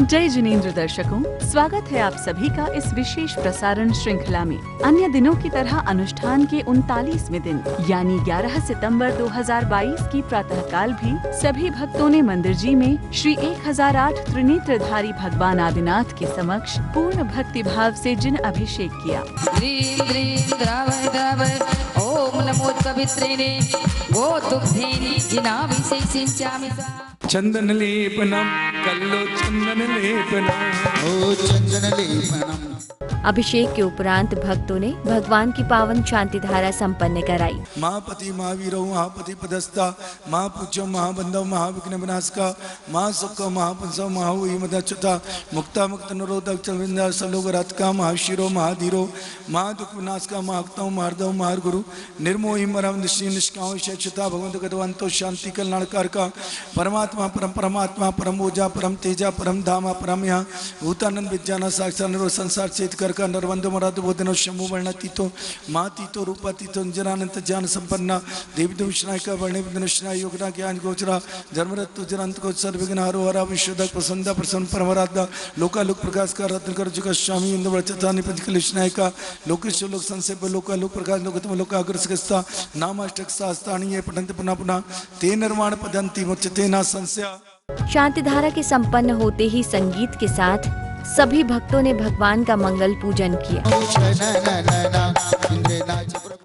जय जिनेंद्र दर्शकों, स्वागत है आप सभी का इस विशेष प्रसारण श्रृंखला में। अन्य दिनों की तरह अनुष्ठान के 39वें दिन यानी 11 सितंबर 2022 की प्रातःकाल भी सभी भक्तों ने मंदिर जी में श्री 1008 त्रिनेत्रधारी भगवान आदिनाथ के समक्ष पूर्ण भक्ति भाव से जिन अभिषेक किया। ओम नमो पवित्रेणे गोदुग्धेनि जिनाभिषेकं चंदन लेपनम कल्लो चंदन लेपनम ओ चंदन लेपनम। अभिषेक के उपरांत भक्तों ने भगवान की पावन शांति धारा संपन्न कराई। महापति महावीरो महापति पदस्था महापूज्यो महाबंधव महाविघ्न विनाशका महासुख महापंसव महावी मदच्युता मुक्ता मुक्त निरोधक चलविंदा सलोक रातका महाशिरो महाधीरो महादुख विनाशका महाक्तव महार्दव महारगुरु निर्मोही मरम निश्चय निष्काम शक्षता भगवंत गतवंतो शांति कल्याणकार का परमात्मा परम पूजा परम तेजा परम धामा परम यहाँ भूतानंद विज्ञान साक्षात निरो संसार चेत कर का नरवंद मराद बोधनो शंभु वर्ण तीतो माँ तीतो रूपा तीतो जनानंत ज्ञान संपन्ना देवी दुष्णायिका वर्णे विष्णाय योगना ज्ञान गोचरा धर्मरत तुजरंत को सर्वविघ्न हरो हरा विश्वदक प्रसन्ना प्रसन्न परमराधा लोकालोक प्रकाश का रत्न कर जुका स्वामी इंद्र वर्चता निपति कलिष्णायिका लोकेश लोक संसेप लोकालोक प्रकाश लोकतम लोकाग्र सकस्ता नामाष्टक शास्त्राणीय पठन्ति पुनः पुनः ते निर्माण पदंती मुच्यते ना संशय। शांति धारा के संपन्न होते ही संगीत के साथ सभी भक्तों ने भगवान का मंगल पूजन किया।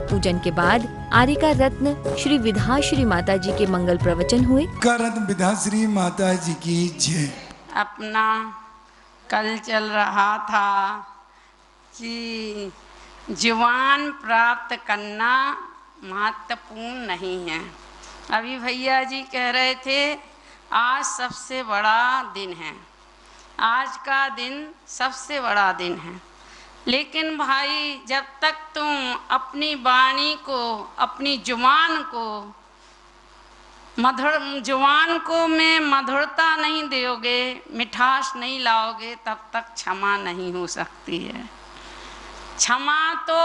पूजन के बाद आर्यका रत्न श्री विधाश्री माता जी के मंगल प्रवचन हुए। रत्न विधाश्री माता जी की जय। अपना कल चल रहा था कि जीवन प्राप्त करना महत्वपूर्ण नहीं है। अभी भैया जी कह रहे थे आज सबसे बड़ा दिन है, आज का दिन सबसे बड़ा दिन है। लेकिन भाई जब तक तुम अपनी वाणी को अपनी जुबान को में मधुरता नहीं दोगे, मिठास नहीं लाओगे, तब तक क्षमा नहीं हो सकती है। क्षमा तो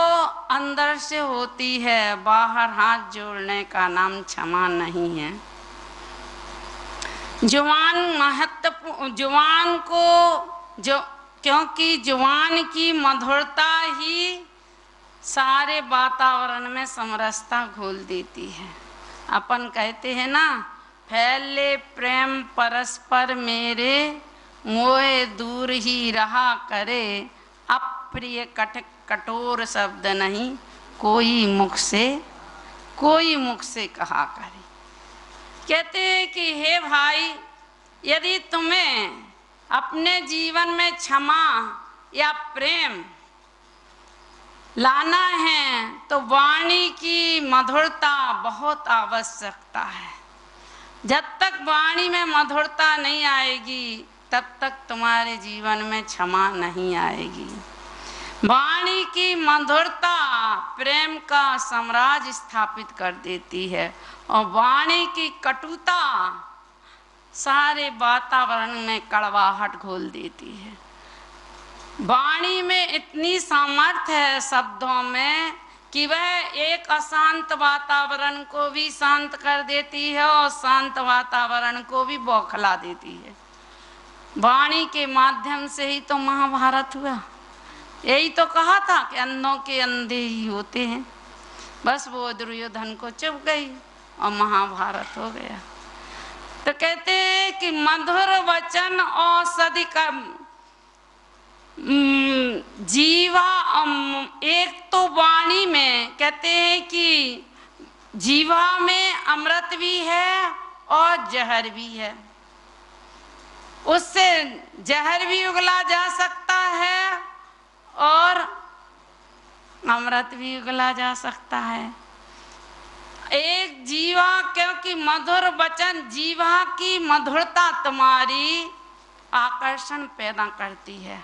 अंदर से होती है, बाहर हाथ जोड़ने का नाम क्षमा नहीं है। जुबान महत्वपूर्ण, जुबान को जो क्योंकि जुबान की मधुरता ही सारे वातावरण में समरसता घोल देती है। अपन कहते हैं ना, फैले प्रेम परस्पर मेरे, मोए दूर ही रहा करे, अप्रिय कठोर शब्द नहीं कोई मुख से कहा करे। कहते हैं कि हे भाई, यदि तुम्हें अपने जीवन में क्षमा या प्रेम लाना है तो वाणी की मधुरता बहुत आवश्यकता है। जब तक वाणी में मधुरता नहीं आएगी तब तक तुम्हारे जीवन में क्षमा नहीं आएगी। वाणी की मधुरता प्रेम का साम्राज्य स्थापित कर देती है और वाणी की कटुता सारे वातावरण में कड़वाहट घोल देती है। वाणी में इतनी सामर्थ्य है शब्दों में कि वह एक अशांत वातावरण को भी शांत कर देती है और शांत वातावरण को भी बौखला देती है। वाणी के माध्यम से ही तो महाभारत हुआ। यही तो कहा था कि अंधों के अंधे ही होते हैं। बस वो दुर्योधन को चुप गई और महाभारत हो गया। तो कहते हैं कि मधुर वचन औषधि का जीवा, एक तो वाणी में कहते हैं कि जीवा में अमृत भी है और जहर भी है। उससे जहर भी उगला जा सकता है और अमृत भी उगला जा सकता है। एक जीवा, क्योंकि मधुर वचन, जीवा की मधुरता तुम्हारी आकर्षण पैदा करती है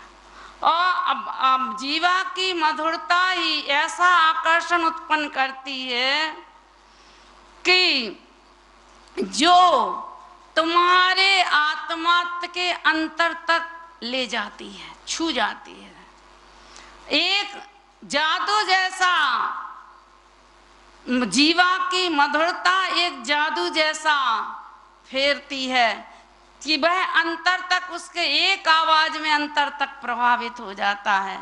और अब जीवा की मधुरता ही ऐसा आकर्षण उत्पन्न करती है कि जो तुम्हारे आत्मा के अंतर तक ले जाती है, छू जाती है। एक जादू जैसा, जीवा की मधुरता एक जादू जैसा फेरती है कि वह अंतर तक उसके एक आवाज में अंतर तक प्रभावित हो जाता है।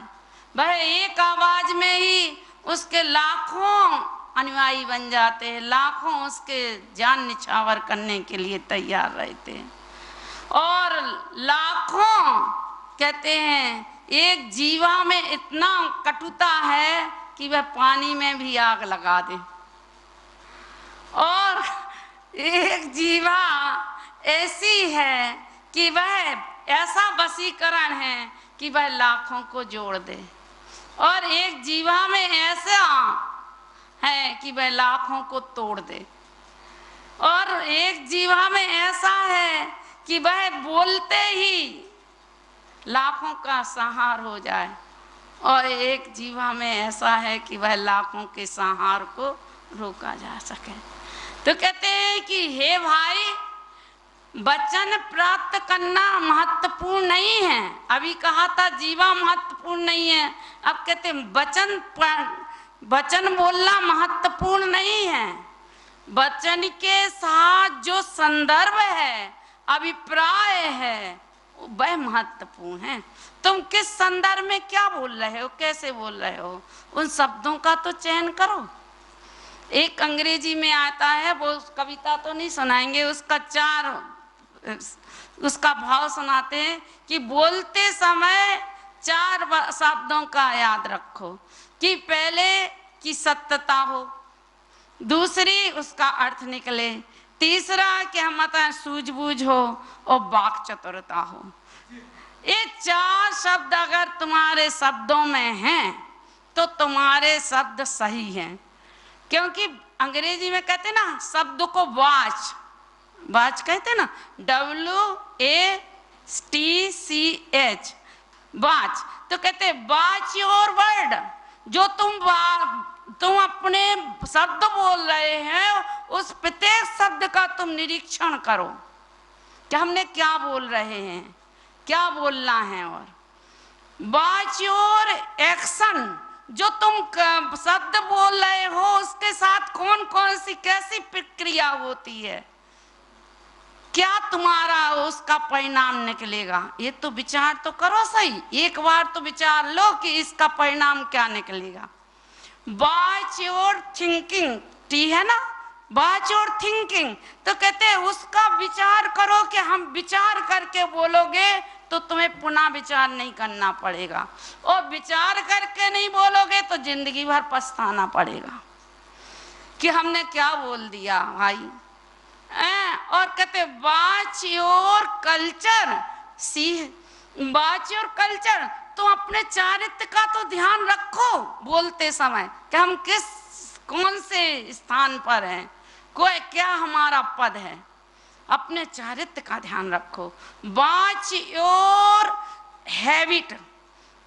वह एक आवाज में ही उसके लाखों अनुयायी बन जाते हैं, लाखों उसके जान निछावर करने के लिए तैयार रहते हैं। और लाखों कहते हैं एक जीवा में इतना कटुता है कि वह पानी में भी आग लगा दे। और एक जीवा ऐसी है कि वह ऐसा वशीकरण है कि वह लाखों को जोड़ दे। और एक जीवा में ऐसा है कि वह लाखों को तोड़ दे। और एक जीवा में ऐसा है कि वह बोलते ही लाखों का संहार हो जाए। और एक जीवा में ऐसा है कि वह लाखों के संहार को रोका जा सके। तो कहते हैं कि हे भाई, वचन प्राप्त करना महत्वपूर्ण नहीं है। अभी कहा था जीवा महत्वपूर्ण नहीं है, अब कहते हैं वचन बोलना महत्वपूर्ण नहीं है। वचन के साथ जो संदर्भ है, अभिप्राय है, वह महत्वपूर्ण है। तुम किस संदर्भ में क्या बोल रहे हो, कैसे बोल रहे हो, उन शब्दों का तो चयन करो। एक अंग्रेजी में आता है, वो कविता तो नहीं सुनाएंगे, उसका भाव सुनाते हैं कि बोलते समय 4 शब्दों का याद रखो कि पहले की सत्यता हो, दूसरी उसका अर्थ निकले, तीसरा कि हम सूझबूझ हो और वाक चतुरता हो। ये 4 शब्द अगर तुम्हारे शब्दों में हैं तो तुम्हारे शब्द सही हैं। क्योंकि अंग्रेजी में कहते ना शब्द को वाच कहते ना, WATCH, वाच। तो कहते वाच योर वर्ड, जो तुम अपने शब्द बोल रहे हैं उस प्रत्येक शब्द का तुम निरीक्षण करो कि हमने क्या बोल रहे हैं, क्या बोलना है। और वाच योर एक्शन, जो तुम शब्द बोल रहे हो उसके साथ कौन कौन सी कैसी प्रक्रिया होती है, क्या तुम्हारा उसका परिणाम निकलेगा, ये तो विचार तो करो सही। एक बार तो विचार लो कि इसका परिणाम क्या निकलेगा। वॉच योर थिंकिंग, टी है ना, वॉच योर थिंकिंग। तो कहते हैं उसका विचार करो कि हम विचार करके बोलोगे तो तुम्हें पुनः विचार नहीं करना पड़ेगा, और विचार करके नहीं बोलोगे तो जिंदगी भर पछताना पड़ेगा कि हमने क्या बोल दिया भाई। और कहते watch your culture, watch your culture, तो अपने चारित्र का तो ध्यान रखो बोलते समय कि हम कौन से स्थान पर हैं, कोई क्या हमारा पद है, अपने चारित्र का ध्यान रखो। वॉच योर हैबिट,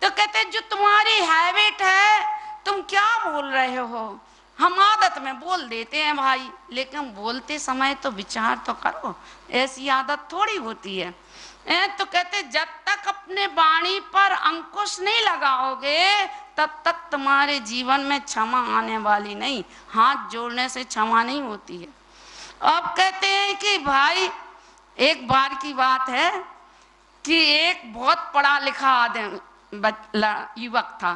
तो कहते जो तुम्हारी हैबिट है, तुम क्या बोल रहे हो। हम आदत में बोल देते हैं भाई, लेकिन बोलते समय तो विचार तो करो, ऐसी आदत थोड़ी होती है। तो कहते जब तक अपने वाणी पर अंकुश नहीं लगाओगे तब तक तुम्हारे जीवन में क्षमा आने वाली नहीं। हाथ जोड़ने से क्षमा नहीं होती है। अब कहते हैं कि भाई एक बार की बात है कि एक बहुत पढ़ा लिखा आदमी युवक था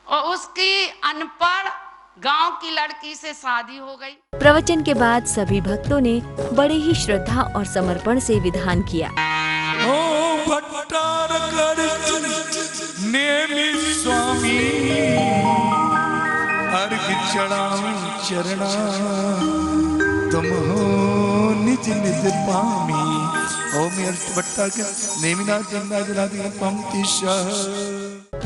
और उसकी अनपढ़ गांव की लड़की से शादी हो गई। प्रवचन के बाद सभी भक्तों ने बड़े ही श्रद्धा और समर्पण से विधान किया। ओ भट्टार कर नेमि स्वामी, अर्घ चढ़ाऊं चरणा, तुम हो निज निज पामी। ओम भट्टा के नेमिनाथ जन्ना जनादि पंक्तिशः।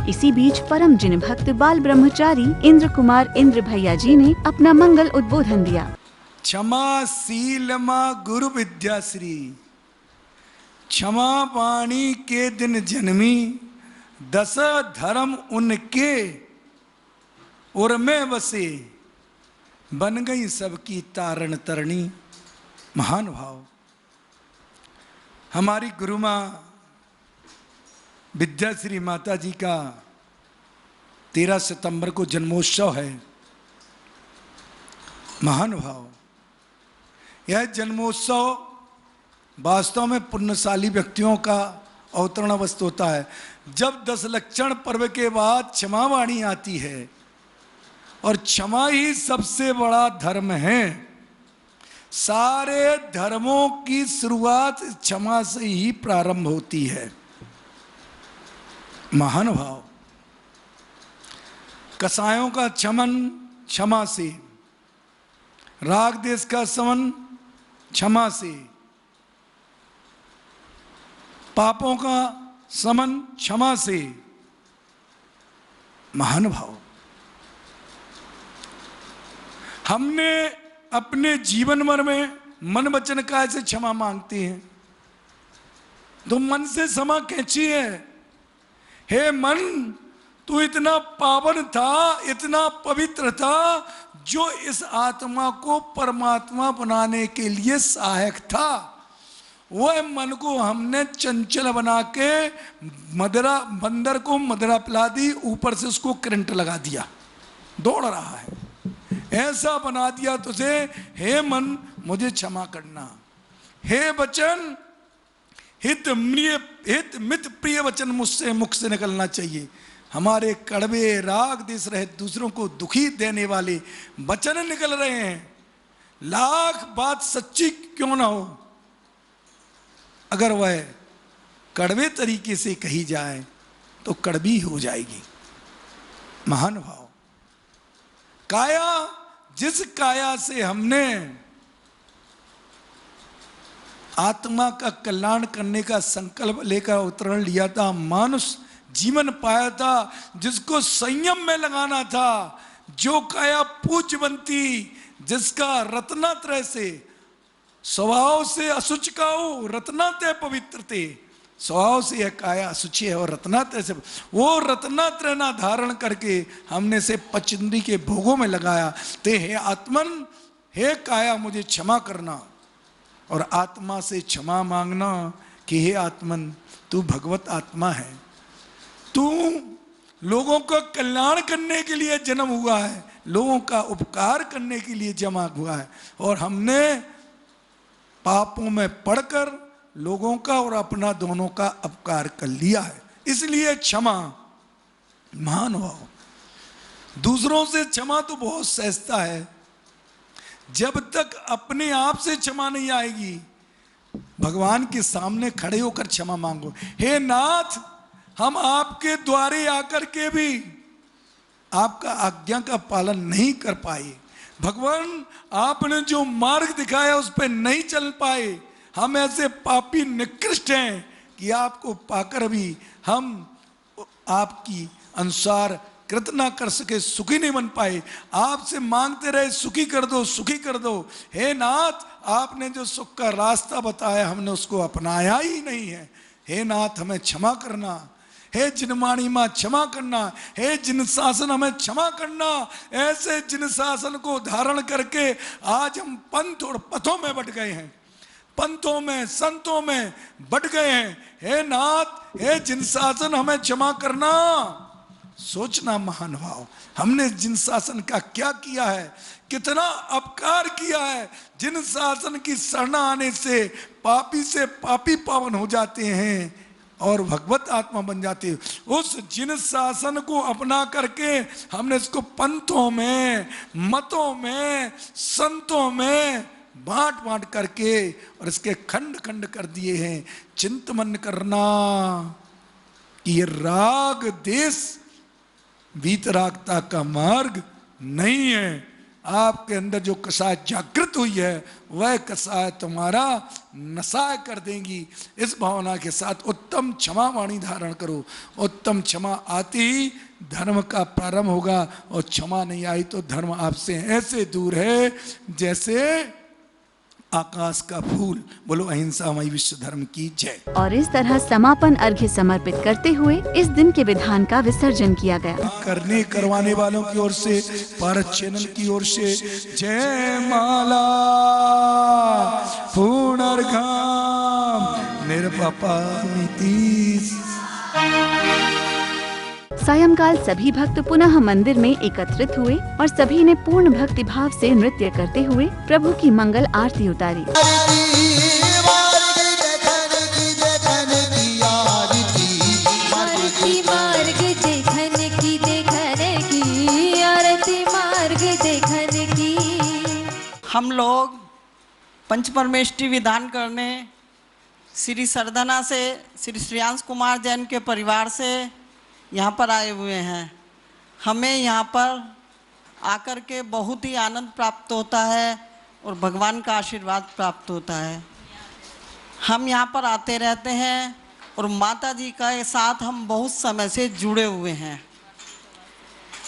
इसी बीच परम जिन भक्त बाल ब्रह्मचारी इंद्र कुमार इंद्र भैया जी ने अपना मंगल उद्बोधन दिया। क्षमाशील माँ गुरु विद्याश्री, क्षमा पाणी के दिन जन्मी, 10 धर्म उनके उर में बसे, बन गई सबकी तारण तरणी। महान भाव। हमारी गुरु माँ विद्याश्री माता जी का 13 सितंबर को जन्मोत्सव है। महान भाव। यह जन्मोत्सव वास्तव में पुण्यशाली व्यक्तियों का अवतरण अवस्था होता है। जब 10 लक्षण पर्व के बाद क्षमा वाणी आती है, और क्षमा ही सबसे बड़ा धर्म है। सारे धर्मों की शुरुआत क्षमा से ही प्रारंभ होती है। महानुभाव, कसायों का शमन क्षमा से, राग देश का शमन क्षमा से, पापों का शमन क्षमा से। महानुभाव, हमने अपने जीवन भर में मन वचन काय से क्षमा मांगते हैं, तो मन से क्षमा कैसी है? हे मन, तू इतना पावन था, इतना पवित्र था, जो इस आत्मा को परमात्मा बनाने के लिए सहायक था। वह मन को हमने चंचल बना के बंदर को मदिरा पिला दी, ऊपर से उसको करंट लगा दिया, दौड़ रहा है। ऐसा बना दिया तुझे। हे मन, मुझे क्षमा करना। हे वचन, हित मित प्रिय वचन मुझसे मुख से निकलना चाहिए। हमारे कड़वे राग देश रहे दूसरों को दुखी देने वाले वचन निकल रहे हैं। लाख बात सच्ची क्यों ना हो, अगर वह कड़वे तरीके से कही जाए तो कड़वी हो जाएगी। महानुभाव, काया, जिस काया से हमने आत्मा का कल्याण करने का संकल्प लेकर अवतरण लिया था, मानुष जीवन पाया था, जिसको संयम में लगाना था, जो काया पूज्यवंती, जिसका रत्नात्रय से स्वभाव से असुचिकाऊ, रत्नात्रय पवित्र थे। स्वभाव से यह काया असुचि है और रत्नात्रय से, वो रत्नात्रय ना धारण करके हमने से पचंदी के भोगों में लगाया। ते हे आत्मन, हे काया, मुझे क्षमा करना। और आत्मा से क्षमा मांगना कि हे आत्मन, तू भगवत आत्मा है, तू लोगों का कल्याण करने के लिए जन्म हुआ है, लोगों का उपकार करने के लिए जमा हुआ है, और हमने पापों में पड़कर लोगों का और अपना दोनों का अपकार कर लिया है। इसलिए क्षमा। महानुभाव, दूसरों से क्षमा तो बहुत सहजता है, जब तक अपने आप से क्षमा नहीं आएगी, भगवान के सामने खड़े होकर क्षमा मांगो। हे नाथ, हम आपके द्वारे आकर के भी आपका आज्ञा का पालन नहीं कर पाए। भगवान, आपने जो मार्ग दिखाया उस पर नहीं चल पाए। हम ऐसे पापी निकृष्ट हैं कि आपको पाकर भी हम आपकी अनुसार कृत ना कर सके, सुखी नहीं बन पाए। आपसे मांगते रहे, सुखी कर दो, सुखी कर दो। हे नाथ, आपने जो सुख का रास्ता बताया हमने उसको अपनाया ही नहीं है। हे नाथ, हमें क्षमा करना। हे जिनवाणी माँ, क्षमा करना। हे जिन शासन, हमें क्षमा करना। ऐसे जिन शासन को धारण करके आज हम पंथ और पथों में बट गए हैं, पंथों में, संतों में बट गए हैं। हे नाथ, हे जिन शासन, हमें क्षमा करना। सोचना महानुभाव, हमने जिन शासन का क्या किया है, कितना अपकार किया है। जिन शासन की शरण आने से पापी पावन हो जाते हैं और भगवत आत्मा बन जाते हैं। उस जिन शासन को अपना करके हमने इसको पंथों में, मतों में, संतों में बांट करके और इसके खंड खंड कर दिए हैं। चिंतन करना कि ये राग देश वीतरागता का मार्ग नहीं है। आपके अंदर जो कसाय जागृत हुई है वह कसाय तुम्हारा नशाय कर देंगी। इस भावना के साथ उत्तम क्षमा वाणी धारण करो। उत्तम क्षमा आती ही धर्म का प्रारंभ होगा, और क्षमा नहीं आई तो धर्म आपसे ऐसे दूर है जैसे आकाश का फूल। बोलो अहिंसामयी विश्व धर्म की जय। और इस तरह समापन अर्घ्य समर्पित करते हुए इस दिन के विधान का विसर्जन किया गया। करने करवाने वालों की ओर से, भारत चैनल की ओर से जय माला पुनर्घाम निरपापामिति। सायंकाल सभी भक्त पुनः मंदिर में एकत्रित हुए और सभी ने पूर्ण भक्ति भाव से नृत्य करते हुए प्रभु की मंगल आरती उतारी। पंचपरमेष्टि विधान करने श्री सरदना से श्री श्रेयांश कुमार जैन के परिवार से यहाँ पर आए हुए हैं। हमें यहाँ पर आकर के बहुत ही आनंद प्राप्त होता है और भगवान का आशीर्वाद प्राप्त होता है। हम यहाँ पर आते रहते हैं और माता जी के साथ हम बहुत समय से जुड़े हुए हैं।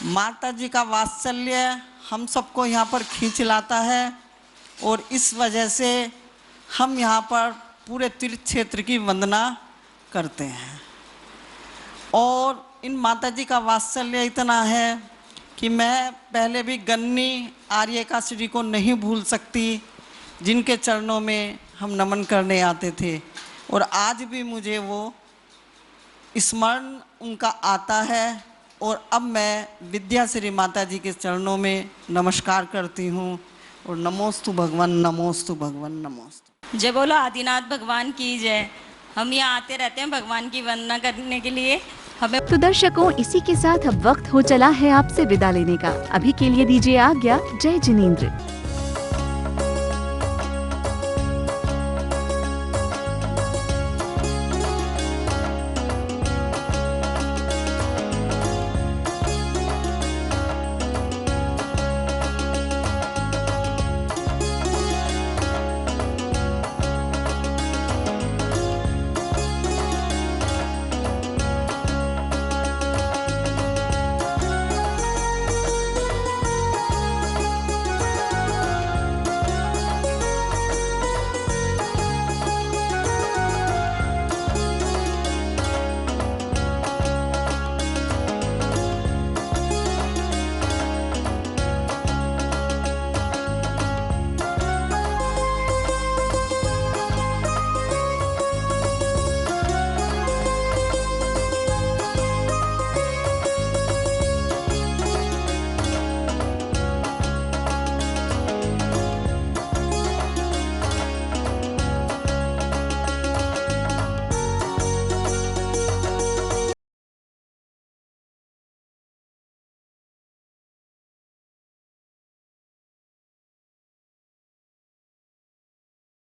माता जी का वात्सल्य हम सबको यहाँ पर खींच लाता है और इस वजह से हम यहाँ पर पूरे तीर्थ क्षेत्र की वंदना करते हैं। और इन माता जी का वात्सल्य इतना है कि मैं पहले भी गन्नी आर्यकाश्री को नहीं भूल सकती, जिनके चरणों में हम नमन करने आते थे और आज भी मुझे वो स्मरण उनका आता है। और अब मैं विद्याश्री माता जी के चरणों में नमस्कार करती हूँ और नमोस्तु भगवान, नमोस्तु भगवान, नमोस्तु। जय बोलो आदिनाथ भगवान की जय। हम यहाँ आते रहते हैं भगवान की वंदना करने के लिए। हमें तो दर्शकों, इसी के साथ अब वक्त हो चला है आपसे विदा लेने का। अभी के लिए दीजिए आज्ञा। जय जिनेंद्र।